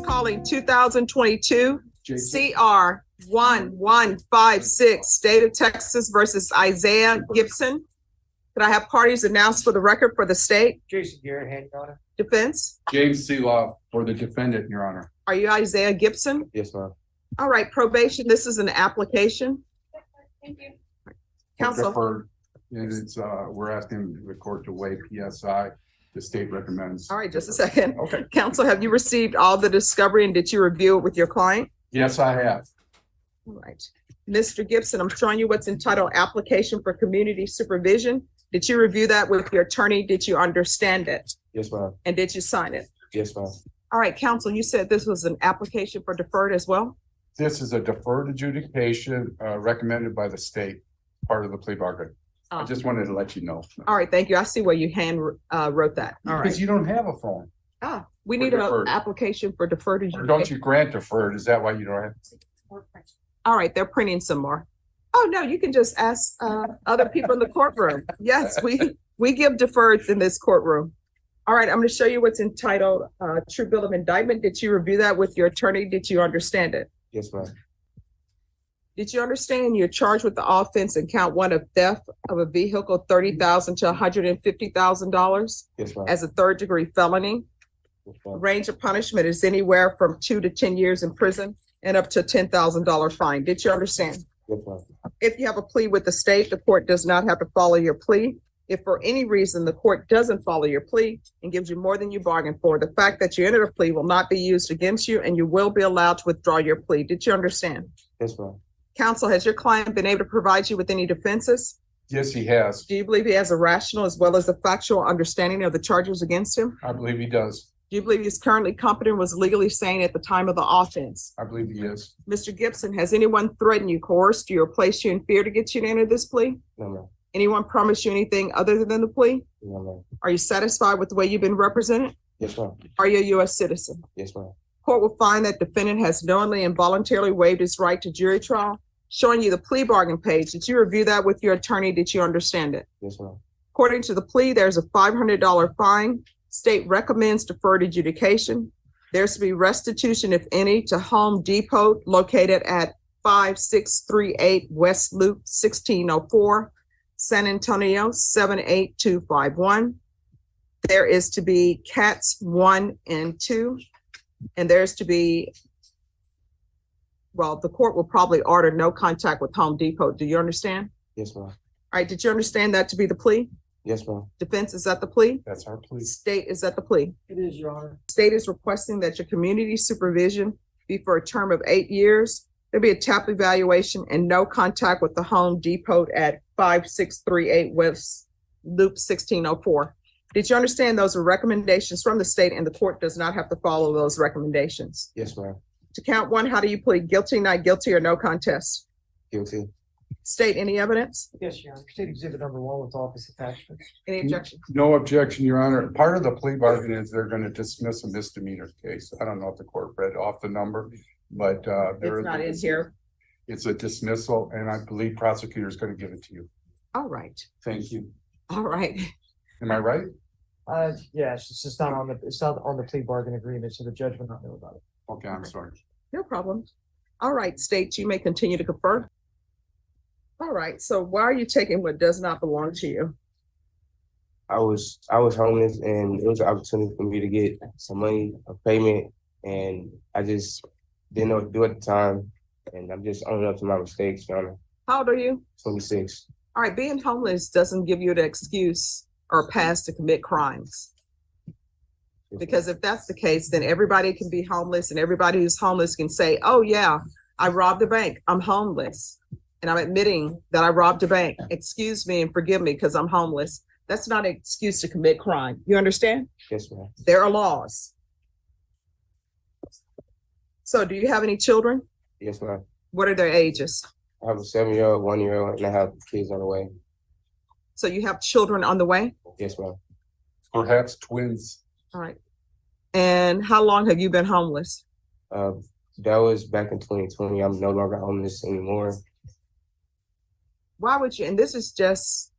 calling 2022 CR 1156, State of Texas versus Isaiah Gibson. Could I have parties announced for the record for the state? Jason Garrett, hand, Your Honor. Defense? James Seeloff for the defendant, Your Honor. Are you Isaiah Gibson? Yes, ma'am. All right, probation, this is an application. Thank you. Counsel. Deferred. And it's, we're asking the court to waive PSI. The state recommends. All right, just a second. Okay. Counsel, have you received all the discovery and did you review it with your client? Yes, I have. All right. Mr. Gibson, I'm showing you what's entitled Application for Community Supervision. Did you review that with your attorney? Did you understand it? Yes, ma'am. And did you sign it? Yes, ma'am. All right, counsel, you said this was an application for deferred as well? This is a deferred adjudication recommended by the state, part of the plea bargain. I just wanted to let you know. All right, thank you. I see where you hand wrote that. All right. Because you don't have a phone. We For need an deferred. application for deferred Or adjudication. don't you grant deferred? Is that why you don't have? All right, they're printing some more. Oh, no, you can just ask other people in the courtroom. Yes, we give deferreds in this courtroom. All right, I'm going to show you what's entitled True Bill of Indictment. Did you review that with your attorney? Did you understand it? Yes, ma'am. Did you understand you're charged with the offense in count one of theft of a vehicle, $30,000 to $150,000 Yes, ma'am. as a third degree felony? Yes, ma'am. Range of punishment is anywhere from 2 to 10 years in prison and up to a $10,000 fine. Did you understand? Yes, ma'am. If you have a plea with the state, the court does not have to follow your plea. If for any reason the court doesn't follow your plea and gives you more than you bargained for, the fact that you entered a plea will not be used against you and you will be allowed to withdraw your plea. Did you understand? Yes, ma'am. Counsel, has your client been able to provide you with any defenses? Yes, he has. Do you believe he has a rational as well as a factual understanding of the charges against him? I believe he does. Do you believe he's currently competent, was legally sane at the time of the offense? I believe he is. Mr. Gibson, has anyone threatened you, coerced you, or placed you in fear to get you to enter this plea? No, ma'am. Anyone promised you anything other than the plea? No, ma'am. Are you satisfied with the way you've been represented? Yes, ma'am. Are you a U.S. citizen? Yes, ma'am. Court will find that defendant has knowingly and voluntarily waived his right to jury trial. Showing you the plea bargain page. Did you review that with your attorney? Did you understand it? Yes, ma'am. According to the plea, there's a $500 fine. State recommends deferred adjudication. There's to be restitution, if any, to Home Depot located at 5638 West Loop 1604, San Antonio 78251. There is to be cats 1 and 2, and there's to be, well, the court will probably order no contact with Home Depot. Do you understand? Yes, ma'am. All right, did you understand that to be the plea? Yes, ma'am. Defense, is that the plea? That's our plea. State, is that the plea? It is, Your Honor. State is requesting that your community supervision be for a term of 8 years. There'll be a TAP evaluation and no contact with the Home Depot at 5638 West Loop 1604. Did you understand those are recommendations from the state and the court does not have to follow those recommendations? Yes, ma'am. To count one, how do you plead? Guilty, not guilty, or no contest? Guilty. State, any evidence? Yes, Your Honor. State Exhibit number 1 with office attachments. Any objection? No objection, Your Honor. Part of the plea bargain is they're going to dismiss a misdemeanor case. I don't know if the court read off the number, but there It's is. not in here. It's a dismissal, and I believe prosecutor is going to give it to you. All right. Thank you. All right. Am I right? Yes, it's just not on the plea bargain agreement, so the judge will not know about it. Okay, I'm sorry. No problem. All right, state, you may continue to confer. All right, so why are you taking what does not belong to you? I was homeless and it was an opportunity for me to get some money, a payment, and I just didn't know what to do at the time. And I'm just owning up to my mistakes, Your Honor. How old are you? 26. All right, being homeless doesn't give you the excuse or a pass to commit crimes. Because if that's the case, then everybody can be homeless and everybody who's homeless can say, oh yeah, I robbed a bank, I'm homeless. And I'm admitting that I robbed a bank. Excuse me and forgive me because I'm homeless. That's not an excuse to commit crime. You understand? Yes, ma'am. There are laws. So do you have any children? Yes, ma'am. What are their ages? I have a 7-year-old, 1-year-old, and I have kids on the way. So you have children on the way? Yes, ma'am. Perhaps twins. All right. And how long have you been homeless? That was back in 2020. I'm no longer homeless anymore. Why would you, and this is just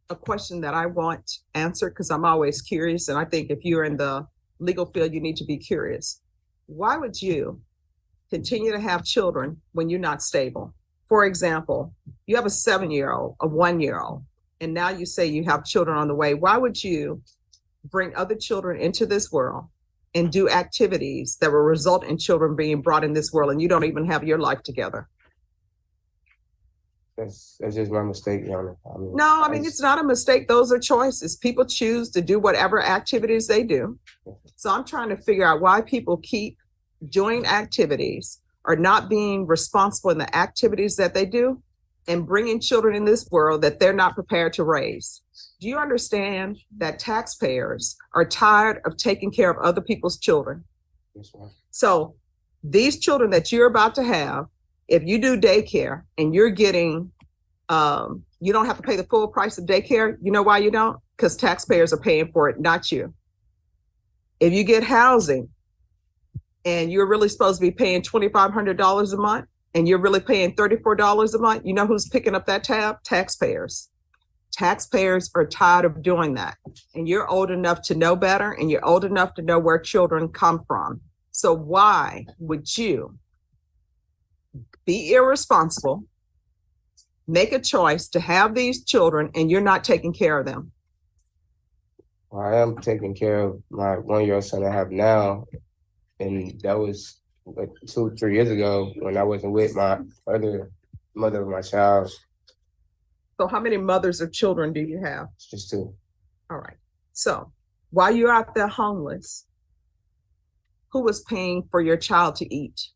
a question that I want answered because I'm always curious. And I think if you're in the legal field, you need to be curious. why would you continue to have children when you're not stable? For example, you have a 7-year-old, a 1-year-old, and now you say you have children on the way. Why would you bring other children into this world and do activities that will result in children being brought in this world and you don't even have your life together? That's just my mistake, Your Honor. No, I mean, it's not a mistake. Those are choices. People choose to do whatever activities they do. So I'm trying to figure out why people keep doing activities or not being responsible in the activities that they do and bringing children in this world that they're not prepared to raise. Do you understand that taxpayers are tired of taking care of other people's children? Yes, ma'am. So these children that you're about to have, if you do daycare and you're getting, you don't have to pay the full price of daycare. You know why you don't? Because taxpayers are paying for it, not you. If you get housing and you're really supposed to be paying $2,500 a month and you're really paying $34 a month, you know who's picking up that tab? Taxpayers. Taxpayers are tired of doing that. And you're old enough to know better and you're old enough to know where children come from. So why would you be irresponsible, make a choice to have these children and you're not taking care of them? Well, I am taking care of my 1-year-old son I have now, and that was like 2-3 years ago when I wasn't with my other mother of my child. So how many mothers of children do you have? It's just 2. All right. So while you're out there homeless, who was paying for your child to eat?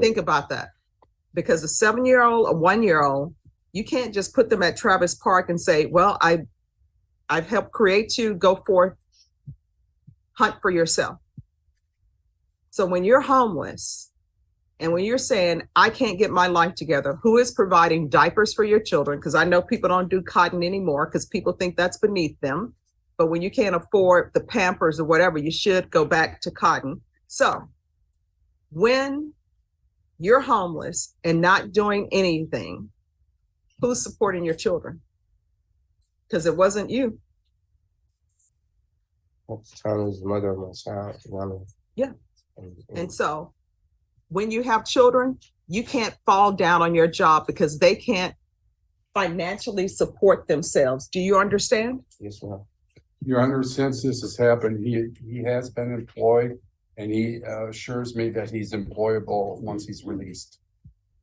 Think about that. Because a 7-year-old, a 1-year-old, you can't just put them at Travis Park and say, well, I've helped create you, go forth, hunt for yourself. So when you're homeless and when you're saying, I can't get my life together, who is providing diapers for your children? Because I know people don't do cotton anymore because people think that's beneath them. But when you can't afford the Pampers or whatever, you should go back to cotton. So when you're homeless and not doing anything, who's supporting your children? Because it wasn't you. At the time, it was the mother of my child. Yeah. And so when you have children, you can't fall down on your job because they can't financially support themselves. Do you understand? Yes, ma'am. Your Honor, since this has happened, he has been employed and he assures me that he's employable once he's released.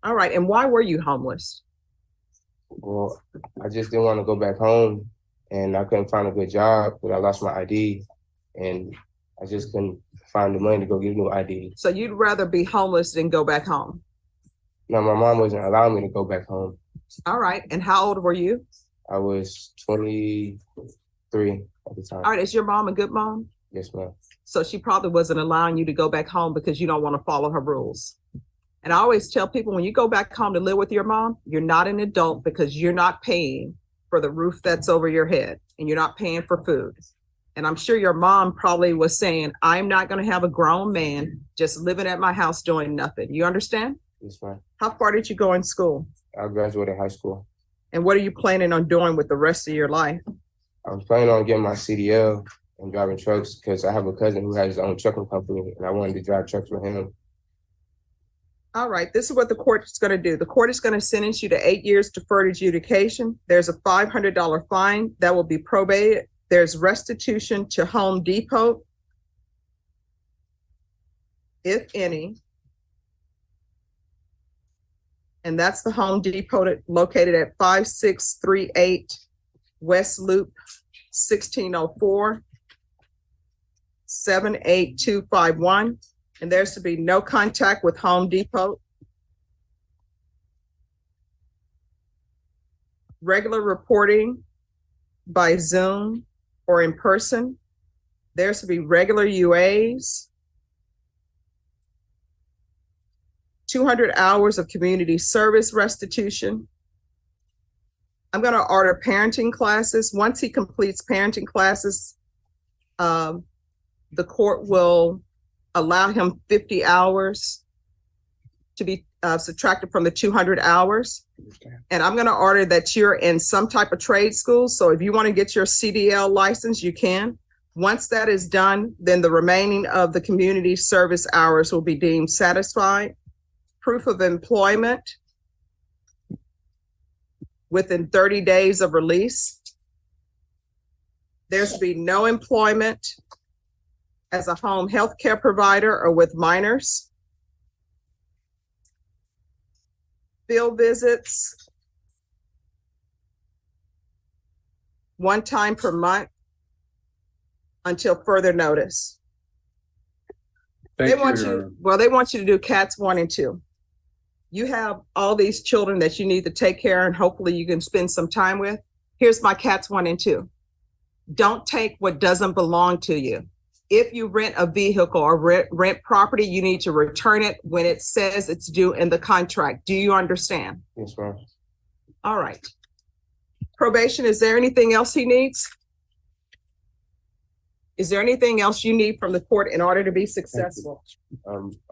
All right. And why were you homeless? Well, I just didn't want to go back home and I couldn't find a good job, but I lost my ID and I just couldn't find the money to go get a new ID. So you'd rather be homeless than go back home? No, my mom wasn't allowing me to go back home. All right. And how old were you? I was 23 at the time. All right. Is your mom a good mom? Yes, ma'am. So she probably wasn't allowing you to go back home because you don't want to follow her rules. And I always tell people, when you go back home to live with your mom, you're not an adult because you're not paying for the roof that's over your head and you're not paying for food. And I'm sure your mom probably was saying, I'm not going to have a grown man just living at my house doing nothing. You understand? Yes, ma'am. How far did you go in school? I graduated high school. And what are you planning on doing with the rest of your life? I'm planning on getting my CDL and driving trucks because I have a cousin who has his own trucking company and I wanted to drive trucks with him. All right, this is what the court is going to do. The court is going to sentence you to 8 years deferred adjudication. There's a $500 fine that will be probated. There's restitution to Home Depot, if any. And that's the Home Depot located at 5638 West Loop, 1604, 78251. And there's to be no contact with Home Depot. Regular reporting by Zoom or in person. There's to be regular UAs. 200 hours of community service restitution. I'm going to order parenting classes. Once he completes parenting classes, the court will allow him 50 hours to be subtracted from the 200 hours. And I'm going to order that you're in some type of trade school. So if you want to get your CDL license, you can. Once that is done, then the remaining of the community service hours will be deemed satisfied. Proof of employment within 30 days of release. There's to be no employment as a home health care provider or with minors. Field visits one time per month until further notice. Thank They want you, Your you, Honor. well, they want you to do cats 1 and 2. You have all these children that you need to take care and hopefully you can spend some time with. Here's my cats 1 and 2. Don't take what doesn't belong to you. If you rent a vehicle or rent property, you need to return it when it says it's due in the contract. Do you understand? Yes, ma'am. All right. Probation, is there anything else he needs? Is there anything else you need from the court in order to be successful?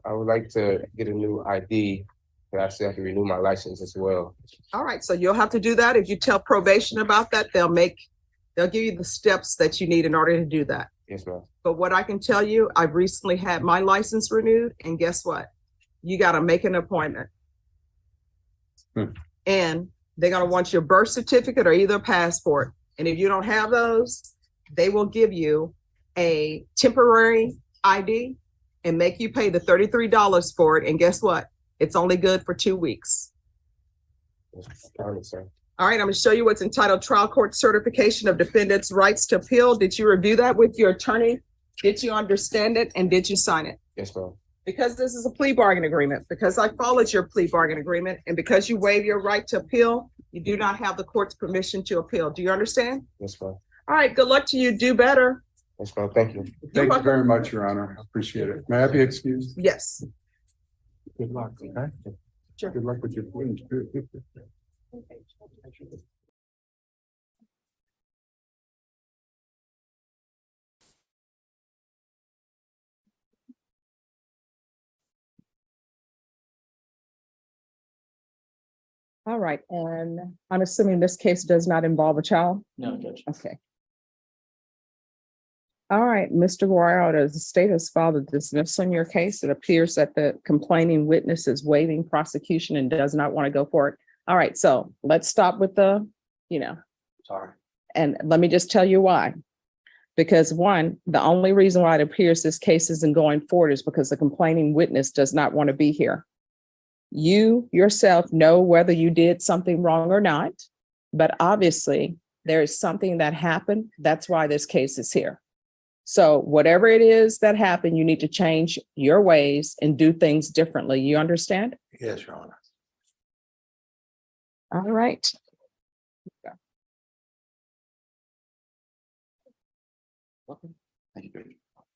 I would like to get a new ID, but I still have to renew my license as well. All right, so you'll have to do that. If you tell probation about that, they'll give you the steps that you need in order to do that. Yes, ma'am. But what I can tell you, I've recently had my license renewed, and guess what? You gotta make an appointment. And they're gonna want your birth certificate or either passport. And if you don't have those, they will give you a temporary ID and make you pay the $33 for it. And guess what? It's only good for 2 weeks. All right, sir. All right, I'm gonna show you what's entitled Trial Court Certification of Defendant's Rights to Appeal. Did you review that with your attorney? Did you understand it and did you sign it? Yes, ma'am. Because this is a plea bargain agreement, because I followed your plea bargain agreement, and because you waive your right to appeal, you do not have the court's permission to appeal. Do you understand? Yes, ma'am. All right, good luck to you. Do better. Yes, ma'am. Thank you. Thank you welcome. very much, Your Honor. I appreciate it. May I be excused? Yes. Good luck, okay? Sure. Good luck with your twins. All right, and I'm assuming this case does not involve a child? No, Judge. Okay. All right, Mr. Guerrero, the state has filed a dismissal in your case. It appears that the complaining witness is waiving prosecution and does not want to go for it. All right, so let's stop with the, Sorry. and let me just tell you why. Because one, the only reason why it appears this case isn't going forward is because the complaining witness does not want to be here. You yourself know whether you did something wrong or not, but obviously there is something that happened. That's why this case is here. So whatever it is that happened, you need to change your ways and do things differently. You understand? Yes, Your Honor. All right. Thank you.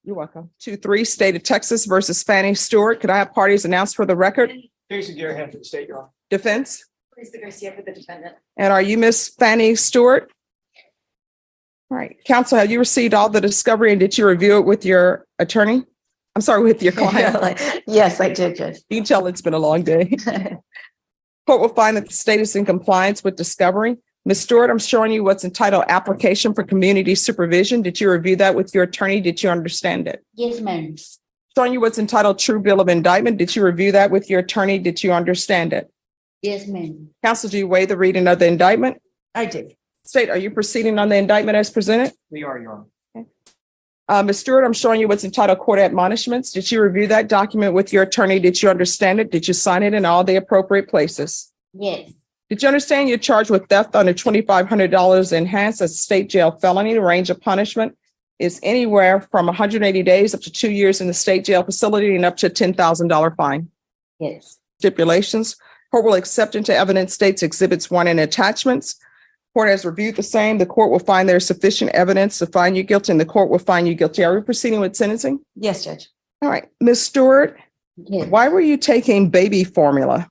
You're welcome. 2-3, State of Texas versus Fannie Stewart. Could I have parties announced for the record? Jason Garahan for the state, Your Honor. Defense? Lisa Garcia for the defendant. And are you Miss Fannie Stewart? All right. Counsel, have you received all the discovery and did you review it with your attorney? I'm sorry, with your client. Yes, I did, Judge. You can tell it's been a long day. Court will find that the state is in compliance with discovery. Ms. Stewart, I'm showing you what's entitled Application for Community Supervision. Did you review that with your attorney? Did you understand it? Yes, ma'am. Showing you what's entitled True Bill of Indictment. Did you review that with your attorney? Did you understand it? Yes, ma'am. Counsel, do you waive the reading of the indictment? I did. State, are you proceeding on the indictment as presented? We are, Your Honor. Ms. Stewart, I'm showing you what's entitled Court Admonishments. Did you review that document with your attorney? Did you understand it? Did you sign it in all the appropriate places? Yes. Did you understand you're charged with theft under $2,500 enhanced as a state jail felony? The range of punishment is anywhere from 180 days up to 2 years in the state jail facility and up to a $10,000 fine. Yes. Stipulations. Court will accept into evidence states exhibits 1 and attachments. Court has reviewed the same. The court will find there is sufficient evidence to find you guilty and the court will find you guilty. Are we proceeding with sentencing? Yes, Judge. All right. Ms. Stewart, Yes. why were you taking baby formula?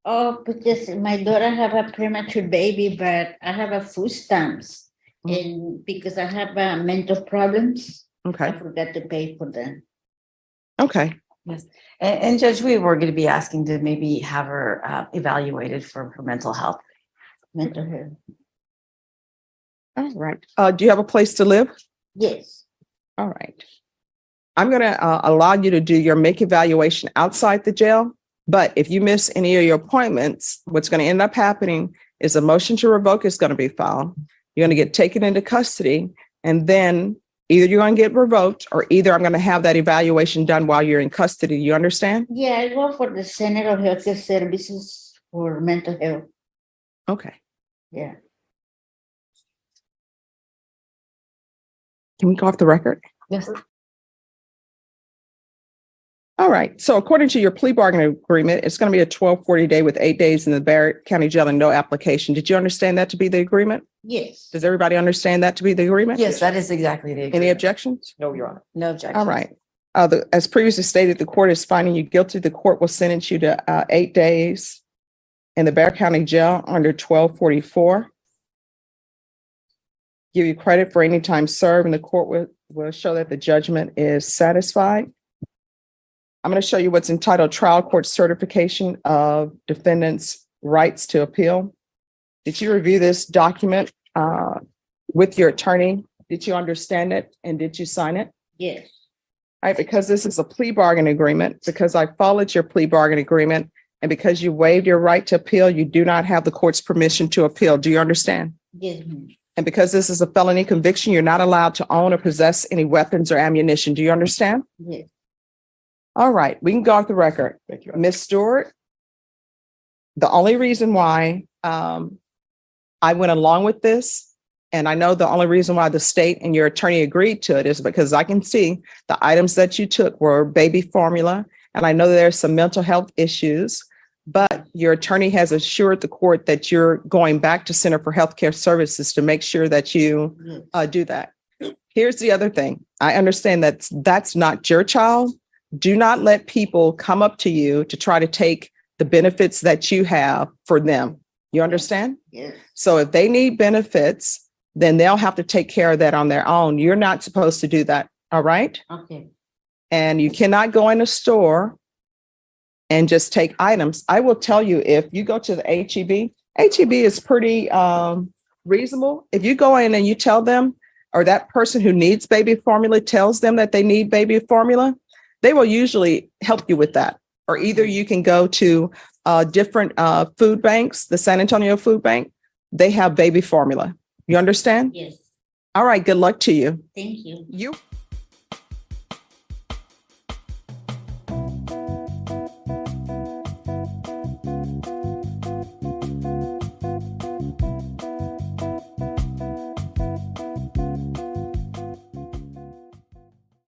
Oh, because my daughter have a premature baby, but I have a food stamps. And because I have mental problems, I Okay. forgot to pay for them. Okay. And Judge, we were going to be asking to maybe have her evaluated for mental health. Mental health. All right. Do you have a place to live? Yes. All right. I'm going to allow you to do your make evaluation outside the jail. But if you miss any of your appointments, what's going to end up happening is a motion to revoke is going to be filed. You're going to get taken into custody, and then either you're going to get revoked or either I'm going to have that evaluation done while you're in custody. You understand? Yeah, I work for the Center of Healthcare Services for Mental Health. Okay. Yeah. Can we go off the record? Yes. All right. So according to your plea bargaining agreement, it's going to be a 1240 day with 8 days in the Barrett County Jail and no application. Did you understand that to be the agreement? Yes. Does everybody understand that to be the agreement? Yes, that is exactly the Any agreement. objections? No, Your Honor. No objection. All right. As previously stated, the court is finding you guilty. The court will sentence you to 8 days in the Barrett County Jail under 1244. Give you credit for any time served, and the court will show that the judgment is satisfied. I'm going to show you what's entitled Trial Court Certification of Defendant's Rights to Appeal. Did you review this document with your attorney? Did you understand it and did you sign it? Yes. All right, because this is a plea bargain agreement, because I followed your plea bargain agreement, and because you waived your right to appeal, you do not have the court's permission to appeal. Do you understand? Yes, ma'am. And because this is a felony conviction, you're not allowed to own or possess any weapons or ammunition. Do you understand? Yes. All right, we can go off the record. Thank you. Ms. Stewart, the only reason why I went along with this, and I know the only reason why the state and your attorney agreed to it is because I can see the items that you took were baby formula, and I know there's some mental health issues, but your attorney has assured the court that you're going back to Center for Healthcare Services to make sure that you do that. Here's the other thing. I understand that that's not your child. Do not let people come up to you to try to take the benefits that you have for them. You understand? Yes. So if they need benefits, then they'll have to take care of that on their own. You're not supposed to do that. All right. Okay. And you cannot go in a store and just take items. I will tell you, if you go to the HEB is pretty reasonable. If you go in and you tell them, or that person who needs baby formula tells them that they need baby formula, they will usually help you with that. Or either you can go to different food banks, the San Antonio Food Bank, they have baby formula. You understand? Yes. All right, good luck to you. Thank you. You